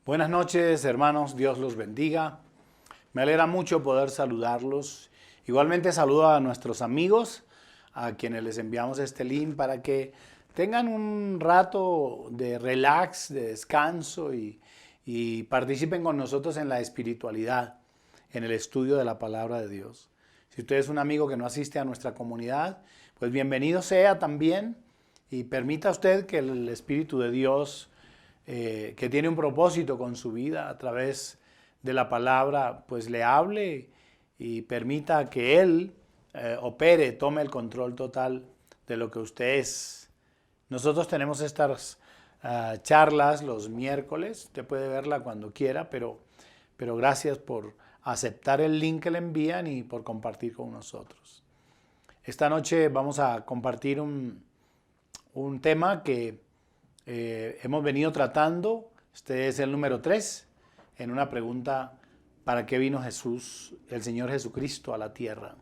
Buenas noches, hermanos, Dios los bendiga. Me alegra mucho poder saludarlos. Igualmente saludo a nuestros amigos, a quienes les enviamos este link para que tengan un rato de relax, de descanso y participen con nosotros en la espiritualidad, en el estudio de la palabra de Dios. Si usted es un amigo que no asiste a nuestra comunidad, pues bienvenido sea también y permita usted que el Espíritu de Dios, que tiene un propósito con su vida a través de la palabra, pues le hable y permita que Él opere, tome el control total de lo que usted es. Nosotros tenemos estas charlas los miércoles, usted puede verla cuando quiera, pero gracias por aceptar el link que le envían y por compartir con nosotros. Esta noche vamos a compartir un tema que hemos venido tratando. Este es el número 3 en una pregunta: ¿para qué vino Jesús, el Señor Jesucristo, a la tierra?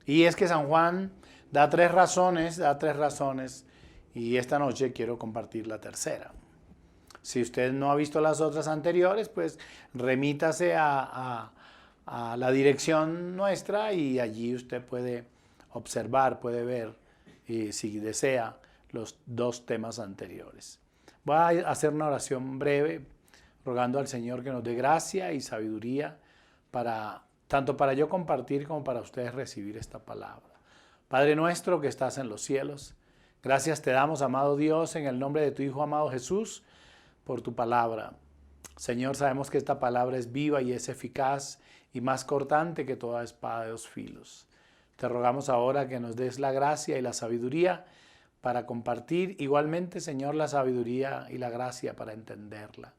Y es que San Juan da tres razones, y esta noche quiero compartir la tercera. Si usted no ha visto las otras anteriores, pues remítase a la dirección nuestra y allí usted puede observar, puede ver, y si desea, los dos temas anteriores. Voy a hacer una oración breve, rogando al Señor que nos dé gracia y sabiduría tanto para yo compartir como para ustedes recibir esta palabra. Padre nuestro que estás en los cielos, gracias te damos, amado Dios, en el nombre de tu Hijo amado Jesús, por tu palabra. Señor, sabemos que esta palabra es viva y es eficaz y más cortante que toda espada de dos filos. Te rogamos ahora que nos des la gracia y la sabiduría para compartir, igualmente, Señor, la sabiduría y la gracia para entenderla.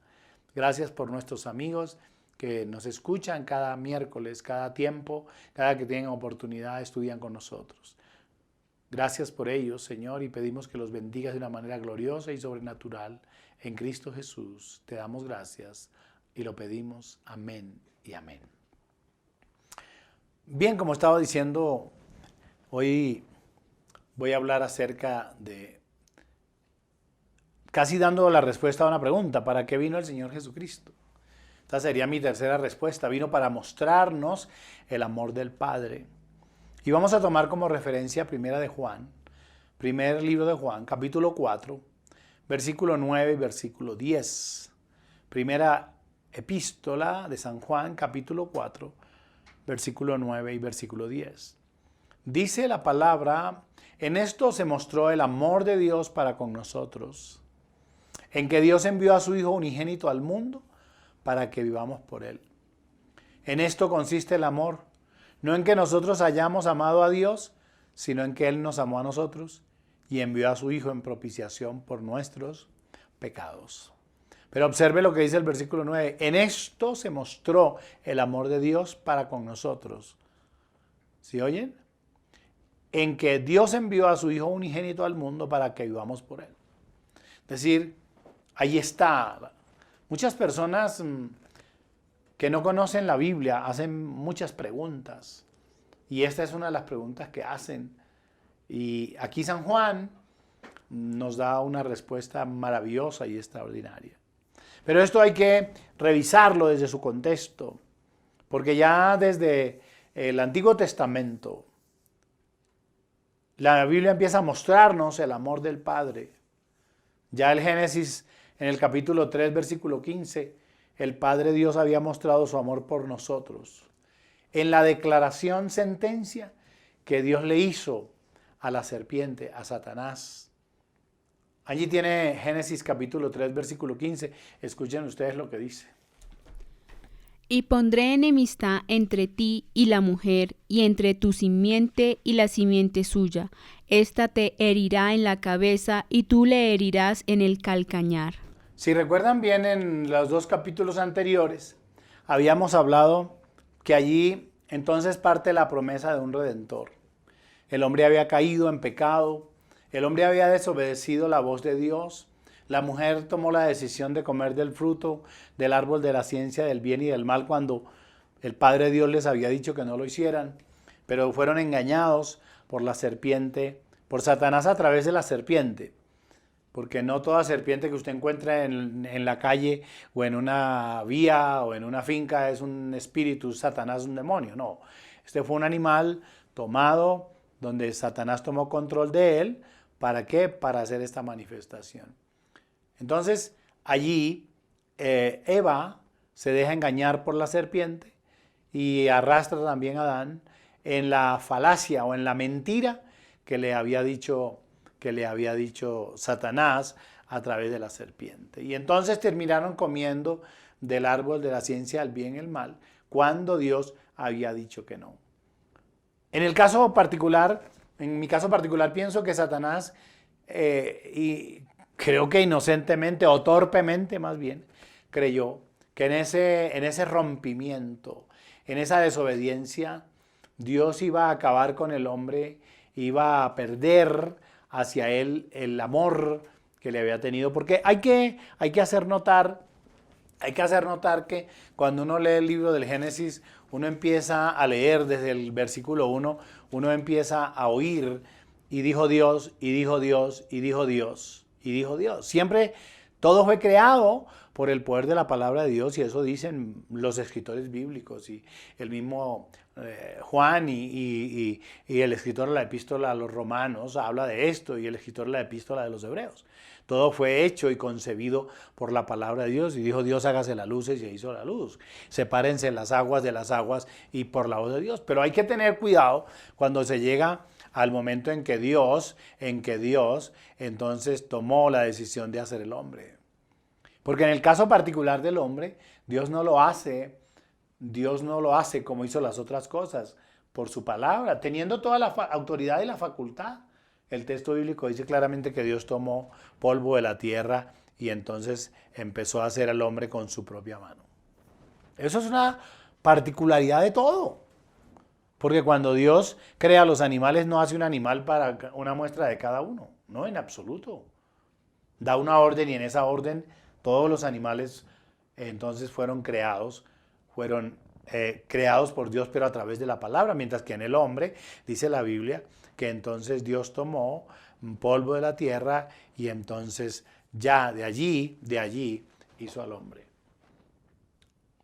Gracias por nuestros amigos que nos escuchan cada miércoles, cada tiempo, cada que tienen oportunidad, estudian con nosotros. Gracias por ellos, Señor, y pedimos que los bendigas de una manera gloriosa y sobrenatural. En Cristo Jesús te damos gracias y lo pedimos. Amén y amén. Bien, como estaba diciendo, hoy voy a hablar acerca de, casi dando la respuesta a una pregunta: ¿para qué vino el Señor Jesucristo? Esta sería mi tercera respuesta. Vino para mostrarnos el amor del Padre. Y vamos a tomar como referencia primera de Juan, primer libro de Juan, capítulo 4, versículo 9 y versículo 10. Primera epístola de San Juan, capítulo 4, versículo 9 y versículo 10. Dice la palabra: en esto se mostró el amor de Dios para con nosotros, en que Dios envió a su Hijo unigénito al mundo para que vivamos por Él. En esto consiste el amor, no en que nosotros hayamos amado a Dios, sino en que Él nos amó a nosotros y envió a su Hijo en propiciación por nuestros pecados. Pero observe lo que dice el versículo 9. En esto se mostró el amor de Dios para con nosotros. ¿Sí oyen? En que Dios envió a su Hijo unigénito al mundo para que vivamos por Él. Es decir, ahí está. Muchas personas que no conocen la Biblia hacen muchas preguntas. Y esta es una de las preguntas que hacen. Y aquí San Juan nos da una respuesta maravillosa y extraordinaria. Pero esto hay que revisarlo desde su contexto. Porque ya desde el Antiguo Testamento, la Biblia empieza a mostrarnos el amor del Padre. Ya el Génesis, en el capítulo 3, versículo 15, el Padre Dios había mostrado su amor por nosotros. En la declaración sentencia que Dios le hizo a la serpiente, a Satanás. Allí tiene Génesis capítulo 3, versículo 15. Escuchen ustedes lo que dice. Y pondré enemistad entre ti y la mujer, y entre tu simiente y la simiente suya. Ésta te herirá en la cabeza, y tú le herirás en el calcañar. Si recuerdan bien, en los dos capítulos anteriores, habíamos hablado que allí entonces parte la promesa de un Redentor. El hombre había caído en pecado, el hombre había desobedecido la voz de Dios. La mujer tomó la decisión de comer del fruto del árbol de la ciencia del bien y del mal cuando el Padre Dios les había dicho que no lo hicieran, pero fueron engañados por la serpiente, por Satanás a través de la serpiente. Porque no toda serpiente que usted encuentra en la calle o en una vía o en una finca es un espíritu, Satanás, un demonio. No, este fue un animal tomado donde Satanás tomó control de él. ¿Para qué? Para hacer esta manifestación. Entonces, allí Eva se deja engañar por la serpiente y arrastra también a Adán en la falacia o en la mentira que le había dicho Satanás a través de la serpiente. Y entonces terminaron comiendo del árbol de la ciencia del bien y el mal, cuando Dios había dicho que no. En mi caso particular, pienso que Satanás, y creo que inocentemente o torpemente más bien, creyó que en ese rompimiento, en esa desobediencia, Dios iba a acabar con el hombre, iba a perder hacia él el amor que le había tenido. Porque hay que hacer notar que cuando uno lee el libro del Génesis, uno empieza a leer desde el versículo 1, uno empieza a oír, y dijo Dios, y dijo Dios, y dijo Dios, y dijo Dios. Siempre todo fue creado por el poder de la palabra de Dios, y eso dicen los escritores bíblicos, y el mismo Juan y el escritor de la epístola a los romanos habla de esto, y el escritor de la epístola de los hebreos. Todo fue hecho y concebido por la palabra de Dios, y dijo Dios, hágase la luz, y se hizo la luz. Sepárense las aguas de las aguas, y por la voz de Dios. Pero hay que tener cuidado cuando se llega al momento en que Dios entonces tomó la decisión de hacer el hombre. Porque en el caso particular del hombre, Dios no lo hace como hizo las otras cosas, por su palabra, teniendo toda la autoridad y la facultad. El texto bíblico dice claramente que Dios tomó polvo de la tierra y entonces empezó a hacer al hombre con su propia mano. Eso es una particularidad de todo. Porque cuando Dios crea los animales, no hace un animal para una muestra de cada uno. No, en absoluto. Da una orden y en esa orden todos los animales entonces fueron creados por Dios, pero a través de la palabra. Mientras que en el hombre, dice la Biblia, que entonces Dios tomó polvo de la tierra y entonces ya de allí hizo al hombre.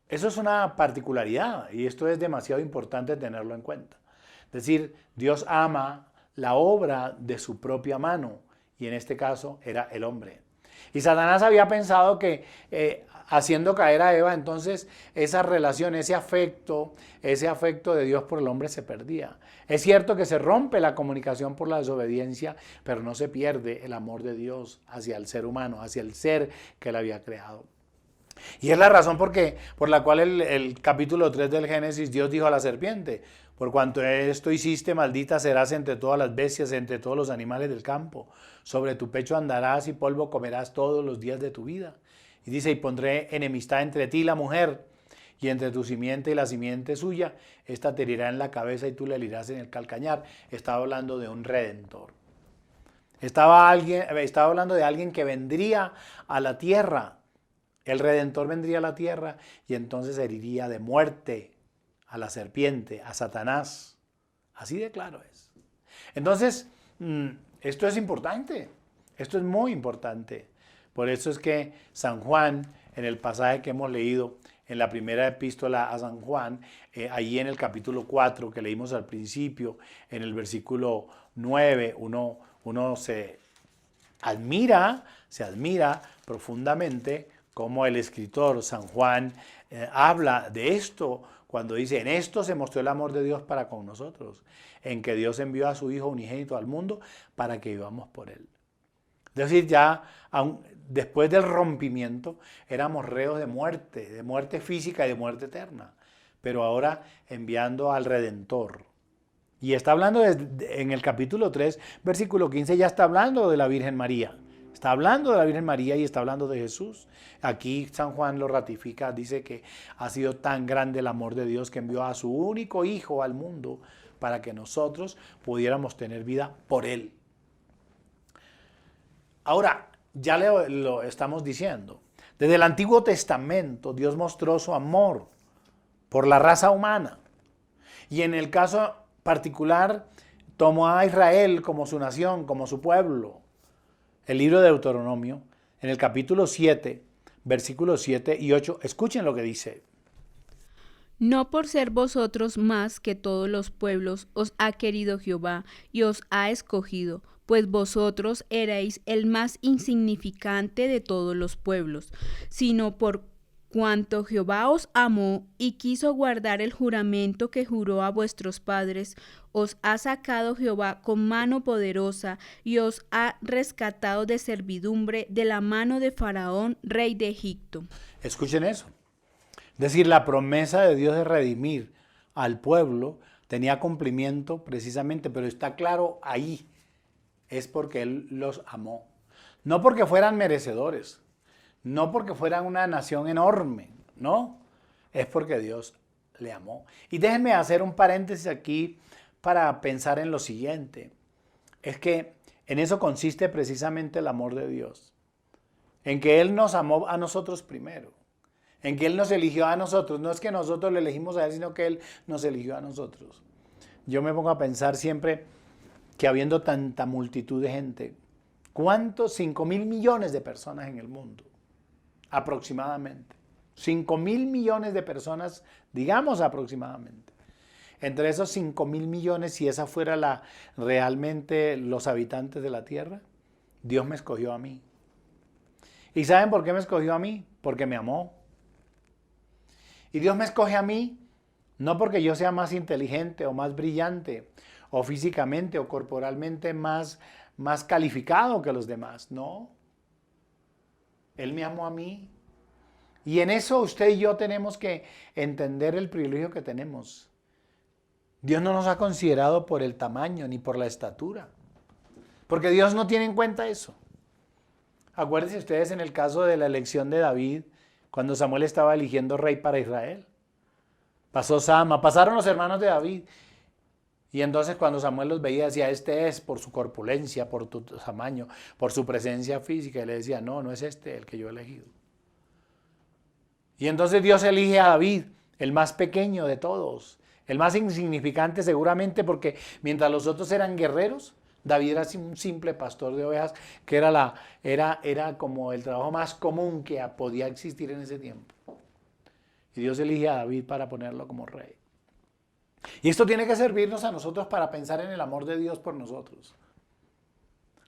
Eso es una particularidad y esto es demasiado importante tenerlo en cuenta. Es decir, Dios ama la obra de su propia mano y en este caso era el hombre. Y Satanás había pensado que haciendo caer a Eva, entonces esa relación, ese afecto de Dios por el hombre se perdía. Es cierto que se rompe la comunicación por la desobediencia, pero no se pierde el amor de Dios hacia el ser humano, hacia el ser que él había creado. Y es la razón por la cual el capítulo 3 del Génesis, Dios dijo a la serpiente, por cuanto esto hiciste, maldita serás entre todas las bestias, entre todos los animales del campo. Sobre tu pecho andarás y polvo comerás todos los días de tu vida. Y dice, y pondré enemistad entre ti y la mujer, y entre tu simiente y la simiente suya. Esta te herirá en la cabeza y tú le herirás en el calcañar. Estaba hablando de un redentor. Estaba hablando de alguien que vendría a la tierra. El redentor vendría a la tierra y entonces heriría de muerte a la serpiente, a Satanás. Así de claro es. Entonces, esto es importante. Esto es muy importante. Por eso es que San Juan, en el pasaje que hemos leído, en la primera epístola a San Juan, allí en el capítulo 4 que leímos al principio, en el versículo 9, uno se admira profundamente cómo el escritor San Juan habla de esto cuando dice, en esto se mostró el amor de Dios para con nosotros, en que Dios envió a su Hijo unigénito al mundo para que vivamos por él. Es decir, ya después del rompimiento éramos reos de muerte física y de muerte eterna, pero ahora enviando al Redentor. Y está hablando en el capítulo 3, versículo 15, ya está hablando de la Virgen María. Está hablando de la Virgen María y está hablando de Jesús. Aquí San Juan lo ratifica, dice que ha sido tan grande el amor de Dios que envió a su único Hijo al mundo para que nosotros pudiéramos tener vida por Él. Ahora, ya lo estamos diciendo. Desde el Antiguo Testamento Dios mostró su amor por la raza humana. Y en el caso particular tomó a Israel como su nación, como su pueblo. el libro de Deuteronomio, en el capítulo 7, versículos 7 y 8. Escuchen lo que dice. No por ser vosotros más que todos los pueblos os ha querido Jehová y os ha escogido, pues vosotros erais el más insignificante de todos los pueblos, sino por cuanto Jehová os amó y quiso guardar el juramento que juró a vuestros padres, os ha sacado Jehová con mano poderosa y os ha rescatado de servidumbre de la mano de Faraón, rey de Egipto. Escuchen eso. Es decir, la promesa de Dios de redimir al pueblo tenía cumplimiento precisamente, pero está claro ahí, es porque Él los amó. No porque fueran merecedores, no porque fueran una nación enorme, no, es porque Dios le amó. Y déjenme hacer un paréntesis aquí para pensar en lo siguiente. Es que en eso consiste precisamente el amor de Dios, en que Él nos amó a nosotros primero, en que Él nos eligió a nosotros. No es que nosotros le elegimos a Él, sino que Él nos eligió a nosotros. Yo me pongo a pensar siempre que habiendo tanta multitud de gente, ¿cuántos? 5.000 millones de personas en el mundo, aproximadamente. 5.000 millones de personas, digamos aproximadamente. Entre esos 5.000 millones, si esa fuera realmente los habitantes de la tierra, Dios me escogió a mí. ¿Y saben por qué me escogió a mí? Porque me amó. Y Dios me escoge a mí, no porque yo sea más inteligente o más brillante, o físicamente o corporalmente más calificado que los demás, no. Él me amó a mí. Y en eso usted y yo tenemos que entender el privilegio que tenemos. Dios no nos ha considerado por el tamaño ni por la estatura, porque Dios no tiene en cuenta eso. Acuérdense ustedes en el caso de la elección de David, cuando Samuel estaba eligiendo rey para Israel. Pasó Sama, pasaron los hermanos de David. Y entonces cuando Samuel los veía, decía, este es por su corpulencia, por tu tamaño, por su presencia física. Y le decía, no, no es este el que yo he elegido. Y entonces Dios elige a David, el más pequeño de todos, el más insignificante seguramente, porque mientras los otros eran guerreros, David era un simple pastor de ovejas, que era como el trabajo más común que podía existir en ese tiempo. Y Dios elige a David para ponerlo como rey. Y esto tiene que servirnos a nosotros para pensar en el amor de Dios por nosotros.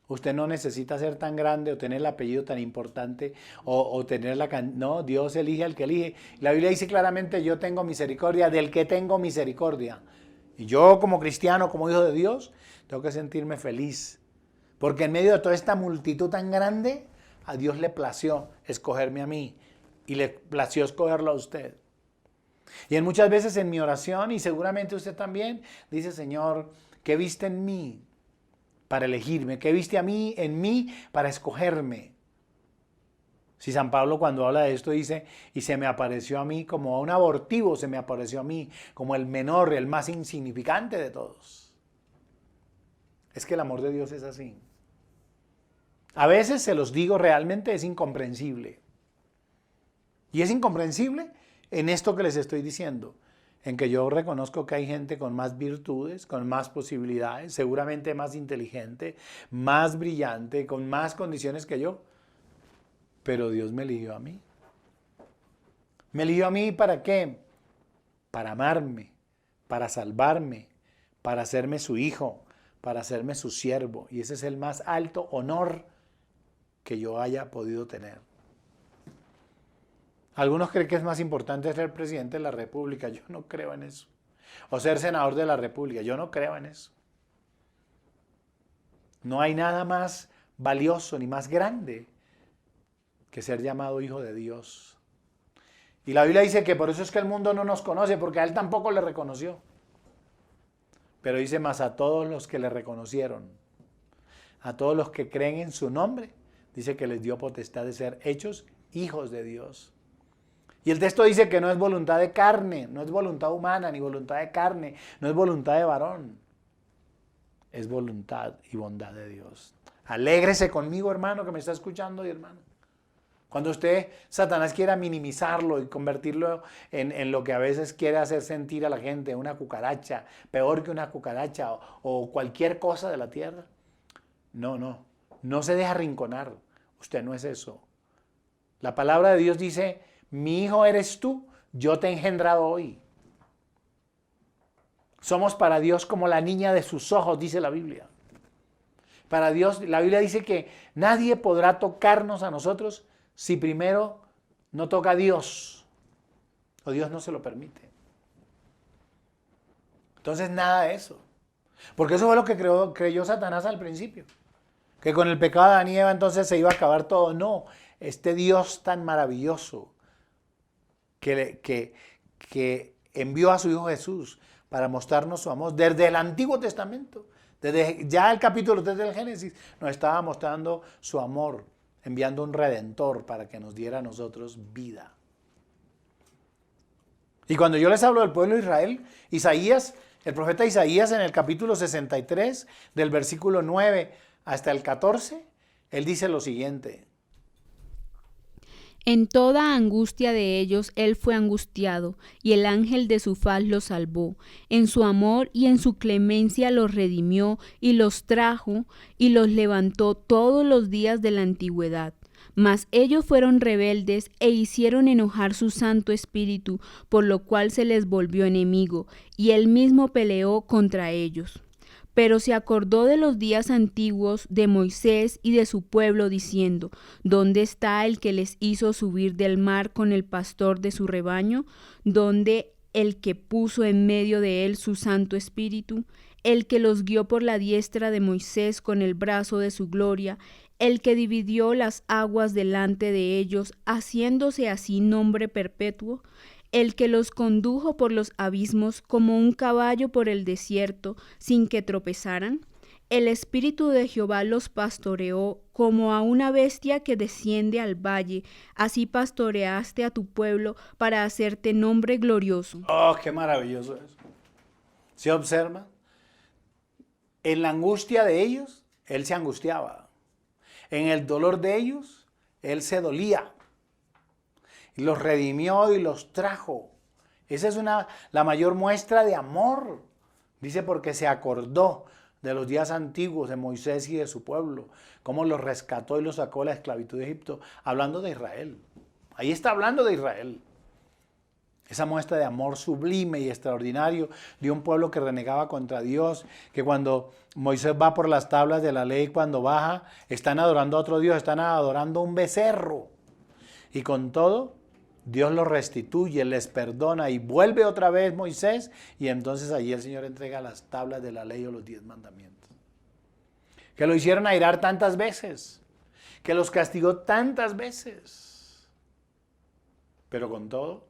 Usted no necesita ser tan grande o tener el apellido tan importante o tener no, Dios elige al que elige. La Biblia dice claramente, yo tengo misericordia del que tengo misericordia. Y yo como cristiano, como hijo de Dios, tengo que sentirme feliz. Porque en medio de toda esta multitud tan grande, a Dios le plació escogerme a mí. Y le plació escogerlo a usted. Y muchas veces en mi oración, y seguramente usted también, dice, Señor, ¿qué viste en mí para elegirme? ¿Qué viste en mí para escogerme? Si San Pablo cuando habla de esto dice, y se me apareció a mí como a un abortivo, se me apareció a mí como el menor, el más insignificante de todos. Es que el amor de Dios es así. A veces, se los digo, realmente es incomprensible. Y es incomprensible en esto que les estoy diciendo, en que yo reconozco que hay gente con más virtudes, con más posibilidades, seguramente más inteligente, más brillante, con más condiciones que yo, pero Dios me eligió a mí. ¿Me eligió a mí para qué? Para amarme, para salvarme, para hacerme su hijo, para hacerme su siervo. Y ese es el más alto honor que yo haya podido tener. Algunos creen que es más importante ser presidente de la República. Yo no creo en eso. O ser senador de la República. Yo no creo en eso. No hay nada más valioso ni más grande que ser llamado hijo de Dios. Y la Biblia dice que por eso es que el mundo no nos conoce, porque a él tampoco le reconoció. Pero dice más a todos los que le reconocieron, a todos los que creen en su nombre, dice que les dio potestad de ser hechos hijos de Dios. Y el texto dice que no es voluntad de carne, no es voluntad humana, ni voluntad de carne, no es voluntad de varón. Es voluntad y bondad de Dios. Alégrese conmigo, hermano, que me está escuchando y hermano. Cuando Satanás quiera minimizarlo y convertirlo en lo que a veces quiere hacer sentir a la gente, una cucaracha, peor que una cucaracha o cualquier cosa de la tierra. No, no se deja arrinconar. Usted no es eso. La palabra de Dios dice, mi hijo eres tú, yo te he engendrado hoy. Somos para Dios como la niña de sus ojos, dice la Biblia. Para Dios, la Biblia dice que nadie podrá tocarnos a nosotros si primero no toca a Dios. O Dios no se lo permite. Entonces nada de eso. Porque eso fue lo que creyó Satanás al principio. Que con el pecado de Adán y Eva entonces se iba a acabar todo. No, este Dios tan maravilloso que envió a su Hijo Jesús para mostrarnos su amor desde el Antiguo Testamento. Desde ya el capítulo 3 del Génesis nos estaba mostrando su amor, enviando un Redentor para que nos diera a nosotros vida. Y cuando yo les hablo del pueblo de Israel, Isaías, el profeta Isaías en el capítulo 63, del versículo 9 hasta el 14, él dice lo siguiente. En toda angustia de ellos él fue angustiado, y el ángel de su faz los salvó. En su amor y en su clemencia los redimió, y los trajo, y los levantó todos los días de la antigüedad. Mas ellos fueron rebeldes e hicieron enojar su Santo Espíritu, por lo cual se les volvió enemigo, y él mismo peleó contra ellos. Pero se acordó de los días antiguos de Moisés y de su pueblo, diciendo, ¿dónde está el que les hizo subir del mar con el pastor de su rebaño? ¿Dónde el que puso en medio de él su Santo Espíritu? El que los guió por la diestra de Moisés con el brazo de su gloria, el que dividió las aguas delante de ellos, haciéndose así nombre perpetuo, el que los condujo por los abismos como un caballo por el desierto, sin que tropezaran. El Espíritu de Jehová los pastoreó como a una bestia que desciende al valle. Así pastoreaste a tu pueblo para hacerte nombre glorioso. Oh, qué maravilloso es. ¿Se observa? En la angustia de ellos, él se angustiaba. En el dolor de ellos, él se dolía. Y los redimió y los trajo. Esa es la mayor muestra de amor. Dice porque se acordó de los días antiguos de Moisés y de su pueblo, cómo los rescató y los sacó de la esclavitud de Egipto, hablando de Israel. Ahí está hablando de Israel. Esa muestra de amor sublime y extraordinario de un pueblo que renegaba contra Dios, que cuando Moisés va por las tablas de la ley, cuando baja, están adorando a otro Dios, están adorando a un becerro. Y con todo, Dios los restituye, les perdona y vuelve otra vez Moisés y entonces allí el Señor entrega las tablas de la ley o los 10 mandamientos. Que lo hicieron airar tantas veces, que los castigó tantas veces, pero con todo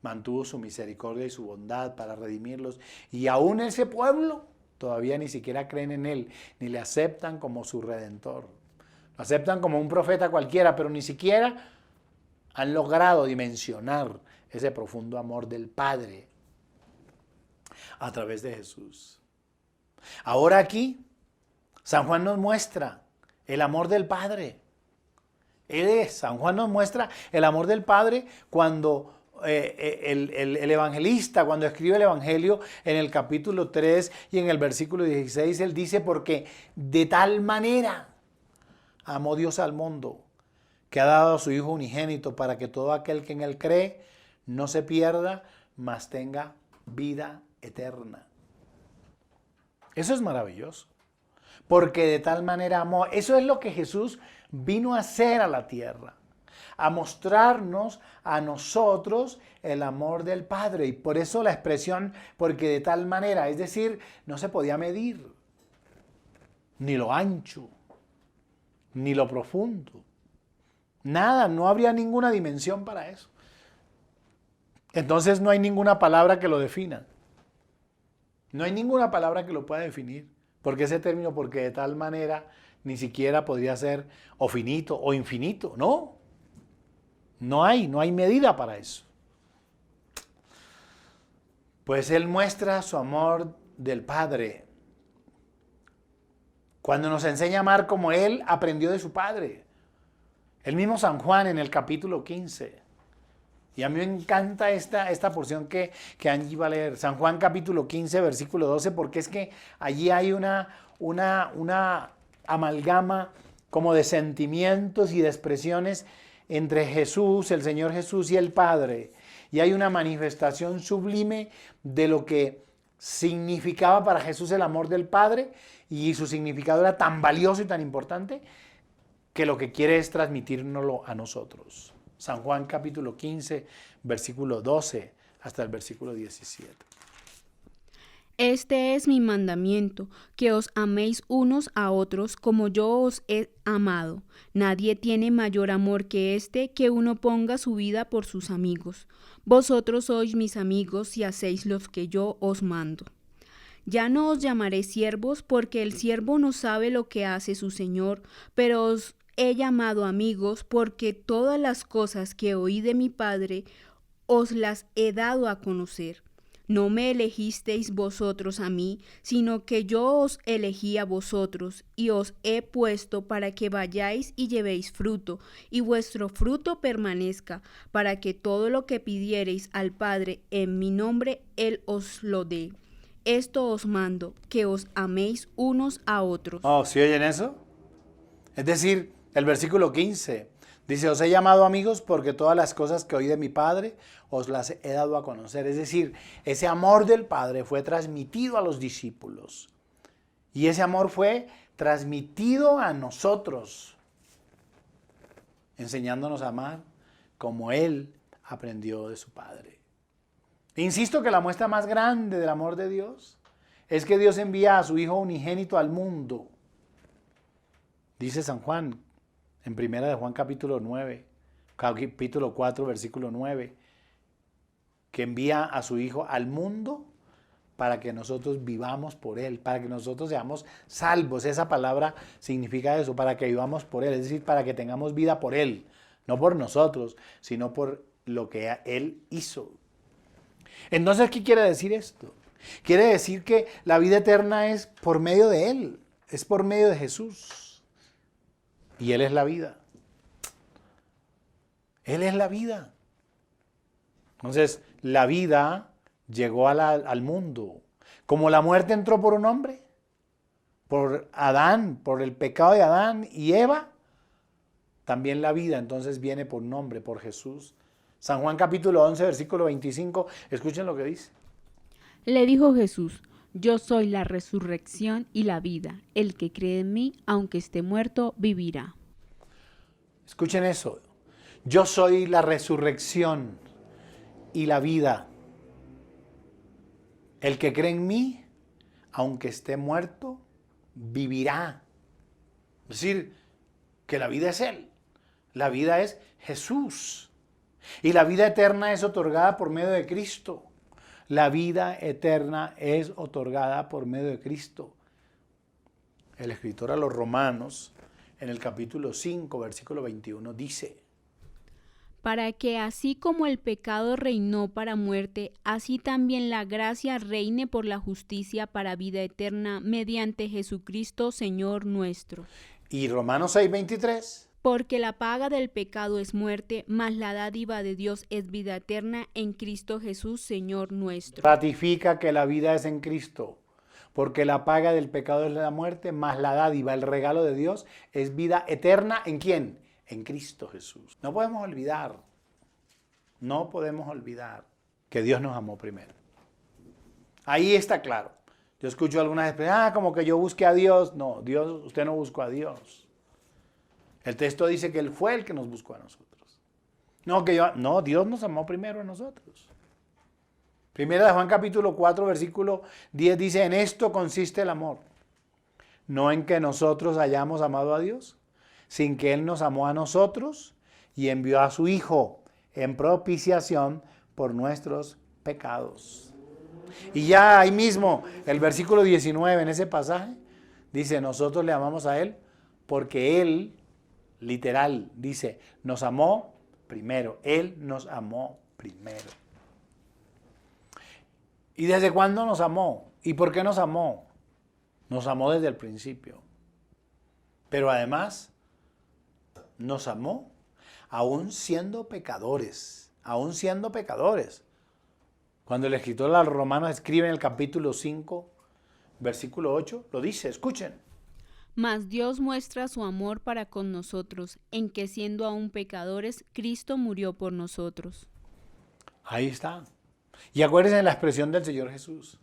mantuvo su misericordia y su bondad para redimirlos. Y aún ese pueblo todavía ni siquiera creen en Él, ni le aceptan como su Redentor. Lo aceptan como un profeta cualquiera, pero ni siquiera han logrado dimensionar ese profundo amor del Padre a través de Jesús. Ahora aquí, San Juan nos muestra el amor del Padre. San Juan nos muestra el amor del Padre cuando el evangelista, cuando escribe el Evangelio en el capítulo 3 y en el versículo 16, él dice, porque de tal manera amó Dios al mundo, que ha dado a su Hijo unigénito para que todo aquel que en Él cree no se pierda, mas tenga vida eterna. Eso es maravilloso, porque de tal manera amó. Eso es lo que Jesús vino a hacer a la tierra, a mostrarnos a nosotros el amor del Padre. Y por eso la expresión, porque de tal manera, es decir, no se podía medir, ni lo ancho, ni lo profundo. Nada, no habría ninguna dimensión para eso. Entonces no hay ninguna palabra que lo defina. No hay ninguna palabra que lo pueda definir. Porque ese término, porque de tal manera, ni siquiera podría ser o finito o infinito. No. No hay medida para eso. Pues Él muestra su amor del Padre. Cuando nos enseña a amar como Él aprendió de su Padre. El mismo San Juan en el capítulo 15. Y a mí me encanta esta porción que Angie va a leer. San Juan capítulo 15, versículo 12, porque es que allí hay una amalgama como de sentimientos y de expresiones entre Jesús, el Señor Jesús y el Padre. Y hay una manifestación sublime de lo que significaba para Jesús el amor del Padre, y su significado era tan valioso y tan importante que lo que quiere es transmitírnoslo a nosotros. San Juan capítulo 15, versículo 12 hasta el versículo 17. Este es mi mandamiento, que os améis unos a otros como yo os he amado. Nadie tiene mayor amor que este, que uno ponga su vida por sus amigos. Vosotros sois mis amigos si hacéis lo que yo os mando. Ya no os llamaré siervos, porque el siervo no sabe lo que hace su señor, pero os he llamado amigos, porque todas las cosas que oí de mi Padre os las he dado a conocer. No me elegisteis vosotros a mí, sino que yo os elegí a vosotros, y os he puesto para que vayáis y llevéis fruto, y vuestro fruto permanezca, para que todo lo que pidiereis al Padre en mi nombre, Él os lo dé. Esto os mando, que os améis unos a otros. Oh, ¿sí oyen eso? Es decir, el versículo 15 dice, os he llamado amigos porque todas las cosas que oí de mi Padre os las he dado a conocer. Es decir, ese amor del Padre fue transmitido a los discípulos. Y ese amor fue transmitido a nosotros, enseñándonos a amar como Él aprendió de su Padre. Insisto que la muestra más grande del amor de Dios es que Dios envía a su Hijo unigénito al mundo. Dice San Juan, en primera de Juan capítulo 4, versículo 9, que envía a su Hijo al mundo para que nosotros vivamos por Él, para que nosotros seamos salvos. Esa palabra significa eso, para que vivamos por Él, es decir, para que tengamos vida por Él, no por nosotros, sino por lo que Él hizo. Entonces, ¿qué quiere decir esto? Quiere decir que la vida eterna es por medio de Él, es por medio de Jesús. Y Él es la vida. Él es la vida. Entonces, la vida llegó al mundo. Como la muerte entró por un hombre, por Adán, por el pecado de Adán y Eva, también la vida entonces viene por un hombre, por Jesús. San Juan capítulo 11, versículo 25, escuchen lo que dice. Le dijo Jesús, yo soy la resurrección y la vida. El que cree en mí, aunque esté muerto, vivirá. Escuchen eso. Yo soy la resurrección y la vida. El que cree en mí, aunque esté muerto, vivirá. Es decir, que la vida es Él. La vida es Jesús. Y la vida eterna es otorgada por medio de Cristo. La vida eterna es otorgada por medio de Cristo. El escritor a los Romanos, en el capítulo 5, versículo 21, dice: para que así como el pecado reinó para muerte, así también la gracia reine por la justicia para vida eterna mediante Jesucristo Señor nuestro. Y Romanos 6, 23. Porque la paga del pecado es muerte, mas la dádiva de Dios es vida eterna en Cristo Jesús Señor nuestro. Ratifica que la vida es en Cristo. Porque la paga del pecado es la muerte, mas la dádiva, el regalo de Dios, es vida eterna. ¿En quién? En Cristo Jesús. No podemos olvidar que Dios nos amó primero. Ahí está claro. Yo escucho algunas expresiones, como que yo busqué a Dios. No, usted no buscó a Dios. El texto dice que Él fue el que nos buscó a nosotros. No, Dios nos amó primero a nosotros. Primera de Juan capítulo 4, versículo 10 dice, en esto consiste el amor. No en que nosotros hayamos amado a Dios, sin que Él nos amó a nosotros y envió a su Hijo en propiciación por nuestros pecados. Y ya ahí mismo, el versículo 19 en ese pasaje, dice, nosotros le amamos a Él porque Él, literal, dice, nos amó primero. Él nos amó primero. ¿Y desde cuándo nos amó? ¿Y por qué nos amó? Nos amó desde el principio. Pero además, nos amó aún siendo pecadores. Aún siendo pecadores. Cuando el escritor a los Romanos escribe en el capítulo 5, versículo 8, lo dice, escuchen. Mas Dios muestra su amor para con nosotros, en que siendo aún pecadores, Cristo murió por nosotros. Ahí está. Y acuérdense de la expresión del Señor Jesús.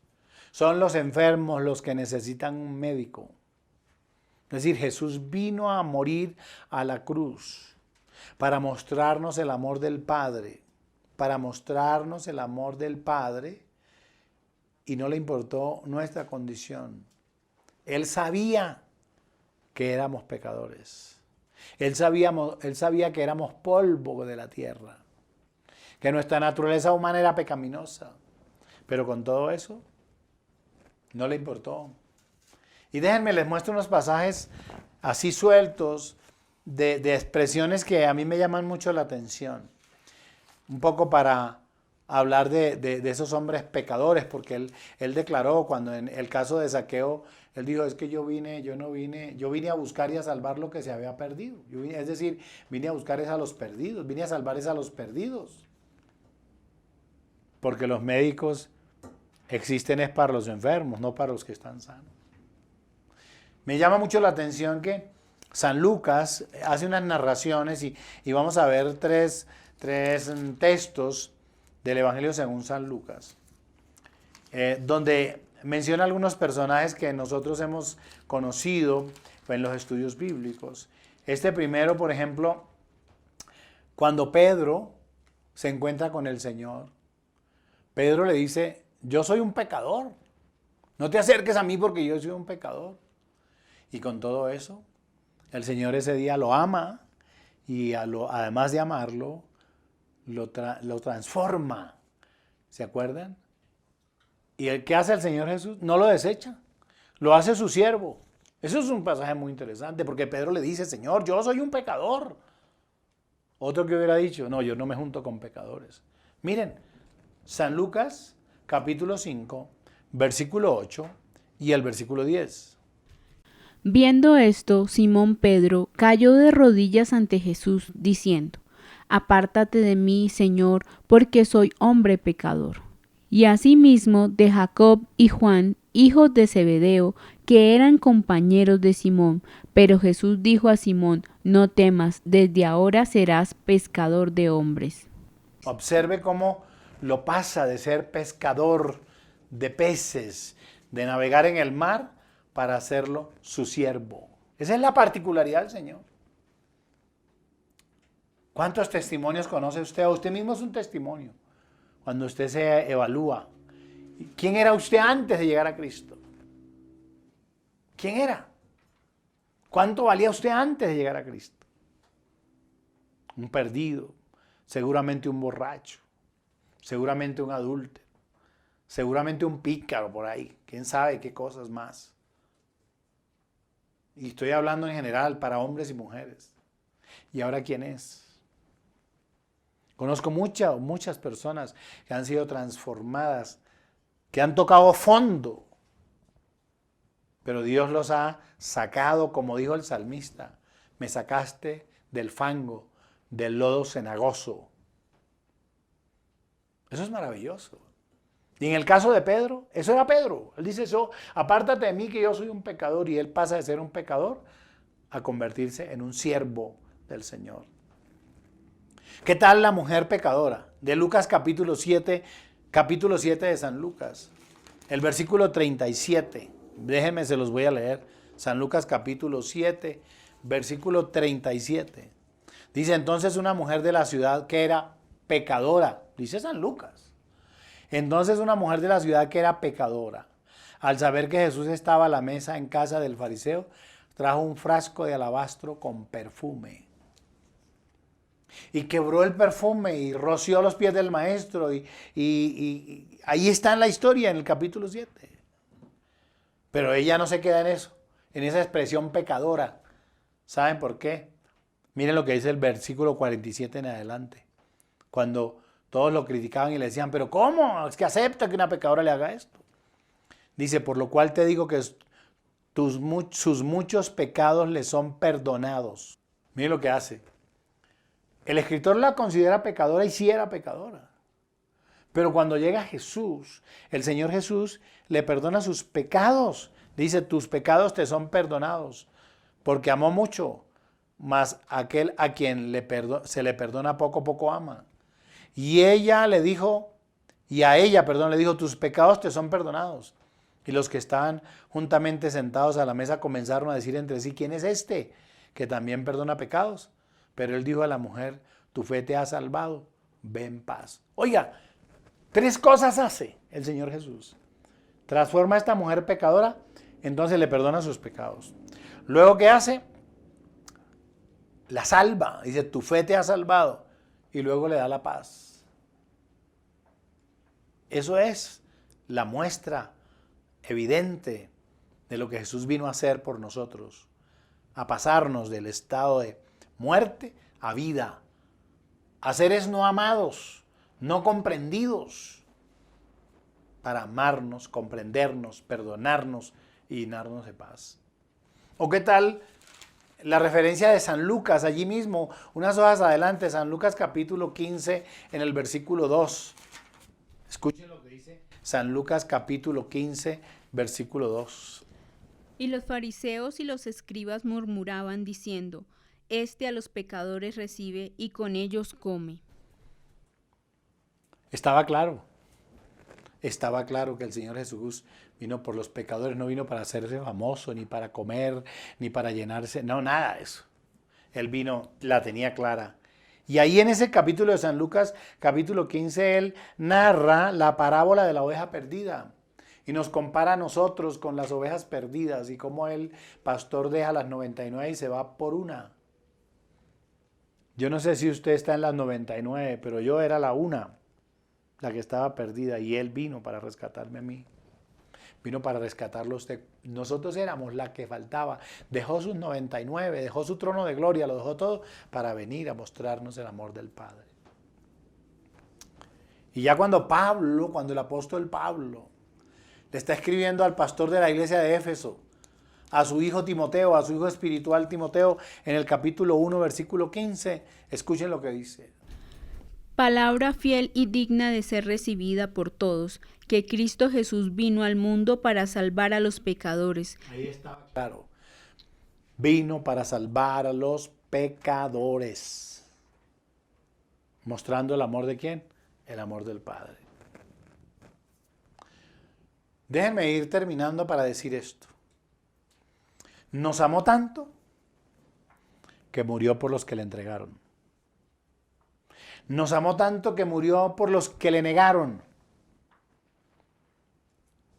Son los enfermos los que necesitan un médico. Es decir, Jesús vino a morir a la cruz para mostrarnos el amor del Padre, para mostrarnos el amor del Padre, y no le importó nuestra condición. Él sabía que éramos pecadores. Él sabía que éramos polvo de la tierra, que nuestra naturaleza humana era pecaminosa, pero con todo eso no le importó. Y déjenme, les muestro unos pasajes así sueltos de expresiones que a mí me llaman mucho la atención. Un poco para hablar de esos hombres pecadores, porque él declaró cuando en el caso de Zaqueo, él dijo, es que yo vine a buscar y a salvar lo que se había perdido. Es decir, vine a buscar es a los perdidos, vine a salvar es a los perdidos. Porque los médicos existen es para los enfermos, no para los que están sanos. Me llama mucho la atención que San Lucas hace unas narraciones y vamos a ver tres textos del Evangelio según San Lucas, donde menciona algunos personajes que nosotros hemos conocido en los estudios bíblicos. Este primero, por ejemplo, cuando Pedro se encuentra con el Señor, Pedro le dice, yo soy un pecador, no te acerques a mí porque yo soy un pecador. Y con todo eso, el Señor ese día lo ama y además de amarlo, lo transforma. ¿Se acuerdan? ¿Y qué hace el Señor Jesús? No lo desecha, lo hace su siervo. Eso es un pasaje muy interesante porque Pedro le dice, Señor, yo soy un pecador. Otro que hubiera dicho, no, yo no me junto con pecadores. Miren, San Lucas, capítulo 5, versículo 8 y el versículo 10. Viendo esto, Simón Pedro cayó de rodillas ante Jesús, diciendo, Apártate de mí, Señor, porque soy hombre pecador. Y asimismo de Jacob y Juan, hijos de Zebedeo, que eran compañeros de Simón. Pero Jesús dijo a Simón, no temas, desde ahora serás pescador de hombres. Observe cómo lo pasa de ser pescador de peces, de navegar en el mar, para hacerlo su siervo. Esa es la particularidad del Señor. ¿Cuántos testimonios conoce usted? Usted mismo es un testimonio. Cuando usted se evalúa. ¿Quién era usted antes de llegar a Cristo? ¿Quién era? ¿Cuánto valía usted antes de llegar a Cristo? Un perdido, seguramente un borracho, seguramente un adúltero, seguramente un pícaro por ahí, quién sabe qué cosas más. Y estoy hablando en general para hombres y mujeres. ¿Y ahora quién es? Conozco muchas personas que han sido transformadas, que han tocado fondo, pero Dios los ha sacado, como dijo el salmista, me sacaste del fango, del lodo cenagoso. Eso es maravilloso. Y en el caso de Pedro, eso era Pedro. Él dice eso, apártate de mí que yo soy un pecador, y él pasa de ser un pecador a convertirse en un siervo del Señor. ¿Qué tal la mujer pecadora? De Lucas capítulo 7 de San Lucas, el versículo 37. Déjenme, se los voy a leer. San Lucas capítulo 7, versículo 37. Dice, entonces una mujer de la ciudad que era pecadora, dice San Lucas. Entonces una mujer de la ciudad que era pecadora, al saber que Jesús estaba a la mesa en casa del fariseo, trajo un frasco de alabastro con perfume. Y quebró el perfume y roció los pies del maestro. Y ahí está en la historia, en el capítulo 7. Pero ella no se queda en eso, en esa expresión pecadora. ¿Saben por qué? Miren lo que dice el versículo 47 en adelante. Cuando todos lo criticaban y le decían, pero ¿cómo? Es que acepta que una pecadora le haga esto. Dice, por lo cual te digo que sus muchos pecados le son perdonados. Miren lo que hace. El escritor la considera pecadora y sí era pecadora. Pero cuando llega Jesús, el Señor Jesús le perdona sus pecados. Dice, tus pecados te son perdonados. porque amó mucho, mas aquel a quien se le perdona poco, poco ama. Y a ella, le dijo, tus pecados te son perdonados. Y los que estaban juntamente sentados a la mesa comenzaron a decir entre sí, ¿quién es este que también perdona pecados? Pero él dijo a la mujer, tu fe te ha salvado, ve en paz. Oiga, 3 cosas hace el Señor Jesús. Transforma a esta mujer pecadora, entonces le perdona sus pecados. Luego, ¿qué hace? La salva, dice, tu fe te ha salvado. Y luego le da la paz. Eso es la muestra evidente de lo que Jesús vino a hacer por nosotros. A pasarnos del estado de muerte a vida. A seres no amados, no comprendidos. Para amarnos, comprendernos, perdonarnos y llenarnos de paz. ¿O qué tal la referencia de San Lucas, allí mismo, unas hojas adelante, San Lucas capítulo 15, en el versículo 2. Escuchen lo que dice San Lucas capítulo 15, versículo 2. Y los fariseos y los escribas murmuraban diciendo, este a los pecadores recibe y con ellos come. Estaba claro que el Señor Jesús vino por los pecadores, no vino para hacerse famoso, ni para comer, ni para llenarse, no, nada de eso. Él vino, la tenía clara. Y ahí en ese capítulo de San Lucas, capítulo 15, él narra la parábola de la oveja perdida. Y nos compara a nosotros con las ovejas perdidas y cómo el pastor deja las 99 y se va por una. Yo no sé si usted está en las 99, pero yo era la una, la que estaba perdida, y él vino para rescatarme a mí. Vino para rescatarlo a usted. Nosotros éramos la que faltaba. Dejó sus 99, dejó su trono de gloria, lo dejó todo para venir a mostrarnos el amor del Padre. Y ya cuando el apóstol Pablo le está escribiendo al pastor de la iglesia de Éfeso, a su hijo Timoteo, a su hijo espiritual Timoteo, en el capítulo 1, versículo 15, escuchen lo que dice. Palabra fiel y digna de ser recibida por todos, que Cristo Jesús vino al mundo para salvar a los pecadores. Ahí está claro. Vino para salvar a los pecadores. Mostrando el amor de ¿quién? El amor del Padre. Déjenme ir terminando para decir esto. Nos amó tanto que murió por los que le entregaron. Nos amó tanto que murió por los que le negaron.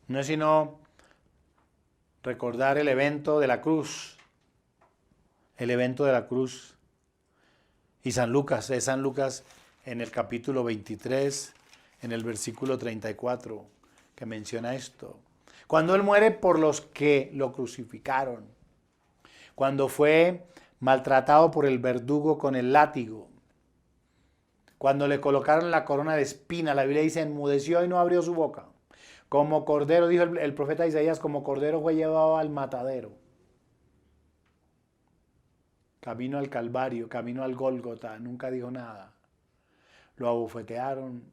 No es sino recordar el evento de la cruz. El evento de la cruz. Y San Lucas, es San Lucas en el capítulo 23, en el versículo 34, que menciona esto. Cuando Él muere por los que lo crucificaron. Cuando fue maltratado por el verdugo con el látigo. Cuando le colocaron la corona de espina, la Biblia dice, enmudeció y no abrió su boca. Como cordero, dijo el profeta Isaías, como cordero fue llevado al matadero. Camino al Calvario, camino al Gólgota, nunca dijo nada. Lo abofetearon,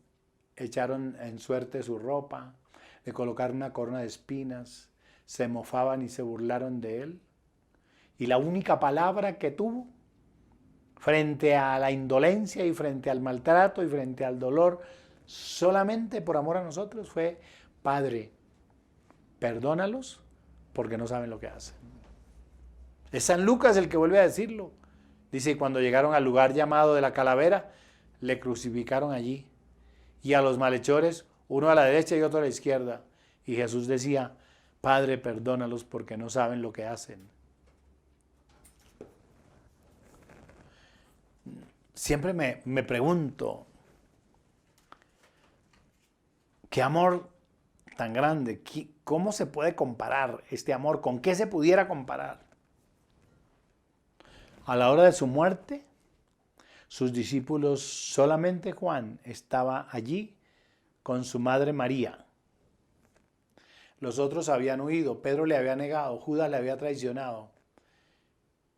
echaron en suerte su ropa, le colocaron una corona de espinas, se mofaban y se burlaron de él. Y la única palabra que tuvo frente a la indolencia y frente al maltrato y frente al dolor, solamente por amor a nosotros, fue, Padre, perdónalos porque no saben lo que hacen. Es San Lucas el que vuelve a decirlo. Dice, cuando llegaron al lugar llamado de la calavera, le crucificaron allí. Y a los malhechores, uno a la derecha y otro a la izquierda. Y Jesús decía, Padre, perdónalos porque no saben lo que hacen. Siempre me pregunto, ¿qué amor tan grande? ¿Cómo se puede comparar este amor? ¿Con qué se pudiera comparar? A la hora de su muerte, sus discípulos, solamente Juan estaba allí con su madre María. Los otros habían huido, Pedro le había negado, Judas le había traicionado.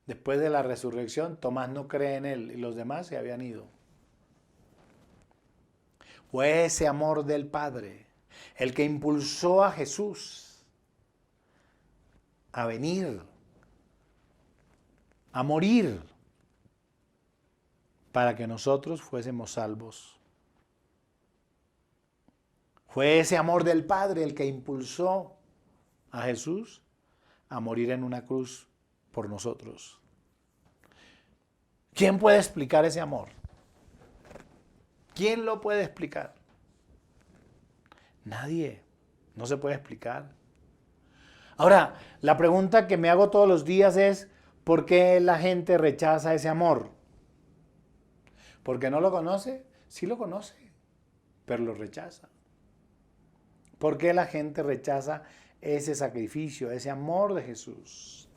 Después de la resurrección, Tomás no cree en él y los demás se habían ido. Fue ese amor del Padre el que impulsó a Jesús a venir a morir para que nosotros fuésemos salvos. Fue ese amor del Padre el que impulsó a Jesús a morir en una cruz por nosotros. ¿Quién puede explicar ese amor? ¿Quién lo puede explicar? Nadie. No se puede explicar. Ahora, la pregunta que me hago todos los días es, ¿por qué la gente rechaza ese amor? ¿Porque no lo conoce? Sí lo conoce, pero lo rechaza. ¿Por qué la gente rechaza ese sacrificio, ese amor de Jesús?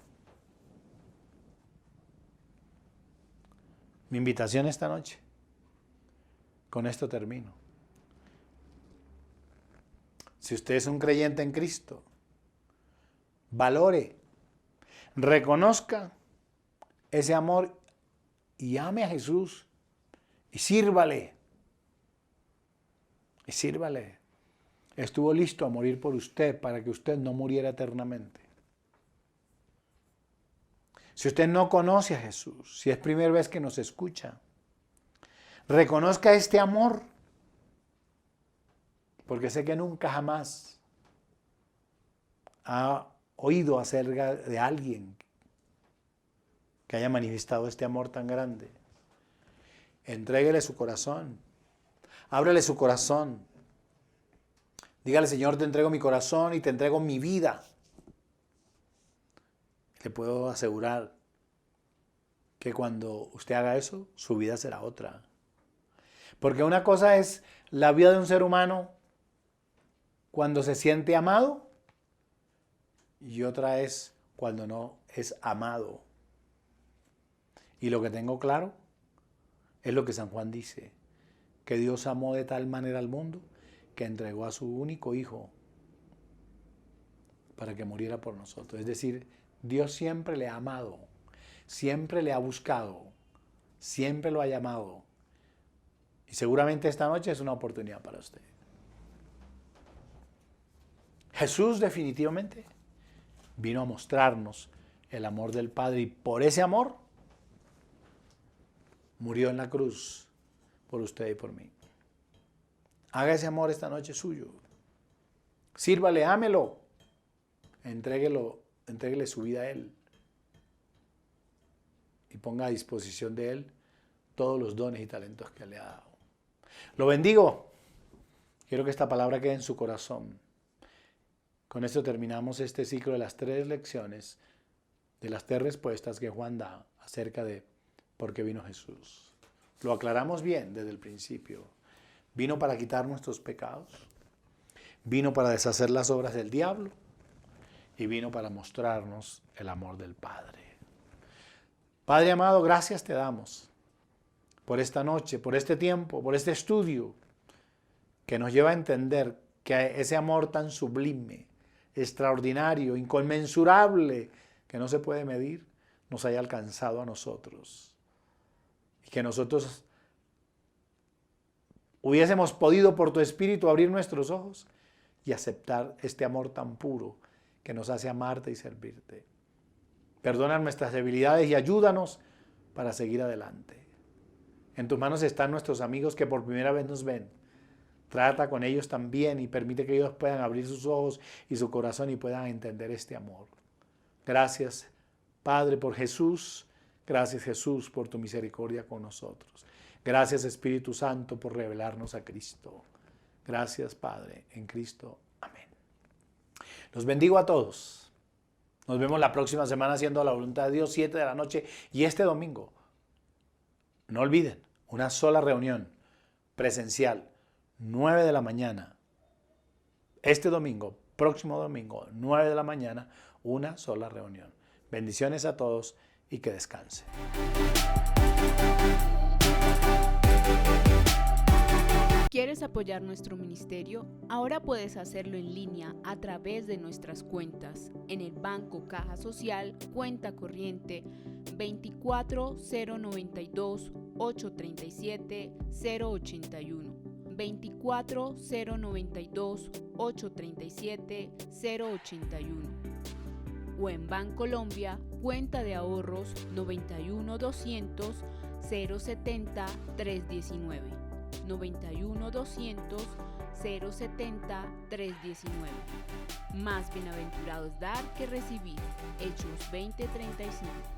Mi invitación esta noche, con esto termino. Si usted es un creyente en Cristo, valore, reconozca ese amor y ame a Jesús y sírvale. Y sírvale. Estuvo listo a morir por usted para que usted no muriera eternamente. Si usted no conoce a Jesús, si es primera vez que nos escucha, reconozca este amor, porque sé que nunca jamás ha oído acerca de alguien que haya manifestado este amor tan grande. Entréguele su corazón, ábrele su corazón. Dígale, Señor, te entrego mi corazón y te entrego mi vida. Le puedo asegurar que cuando usted haga eso, su vida será otra. Porque una cosa es la vida de un ser humano cuando se siente amado y otra es cuando no es amado. Y lo que tengo claro es lo que San Juan dice, que Dios amó de tal manera al mundo que entregó a su único hijo para que muriera por nosotros. Es decir, Dios siempre le ha amado, siempre le ha buscado, siempre lo ha llamado. Y seguramente esta noche es una oportunidad para usted. Jesús definitivamente vino a mostrarnos el amor del Padre y por ese amor murió en la cruz por usted y por mí. Haga ese amor esta noche suyo. Sírvale, ámelo. Entréguele su vida a Él. Y ponga a disposición de Él todos los dones y talentos que le ha dado. Lo bendigo. Quiero que esta palabra quede en su corazón. Con esto terminamos este ciclo de las 3 lecciones, de las 3 respuestas que Juan da acerca de por qué vino Jesús. Lo aclaramos bien desde el principio. Vino para quitar nuestros pecados, vino para deshacer las obras del diablo y vino para mostrarnos el amor del Padre. Padre amado, gracias te damos por esta noche, por este tiempo, por este estudio que nos lleva a entender que ese amor tan sublime, extraordinario, inconmensurable, que no se puede medir, nos haya alcanzado a nosotros. Y que nosotros hubiésemos podido por tu Espíritu abrir nuestros ojos y aceptar este amor tan puro que nos hace amarte y servirte. Perdona nuestras debilidades y ayúdanos para seguir adelante. En tus manos están nuestros amigos que por primera vez nos ven. Trata con ellos también y permite que ellos puedan abrir sus ojos y su corazón y puedan entender este amor. Gracias, Padre, por Jesús. Gracias, Jesús, por tu misericordia con nosotros. Gracias, Espíritu Santo, por revelarnos a Cristo. Gracias, Padre, en Cristo. Amén. Los bendigo a todos. Nos vemos la próxima semana haciendo la voluntad de Dios, 7 de la noche. Y este domingo, no olviden, una sola reunión presencial, 9 de la mañana. Este domingo, próximo domingo, 9 de la mañana, una sola reunión. Bendiciones a todos y que descansen. ¿Quieres apoyar nuestro ministerio? Ahora puedes hacerlo en línea a través de nuestras cuentas. En el Banco Caja Social, cuenta corriente 24092 837 081. 24092 837 081. o en Bancolombia, cuenta de ahorros 91 200 070 319. 91 200 070 319. Más bienaventurado es dar que recibir. Hechos 20:35.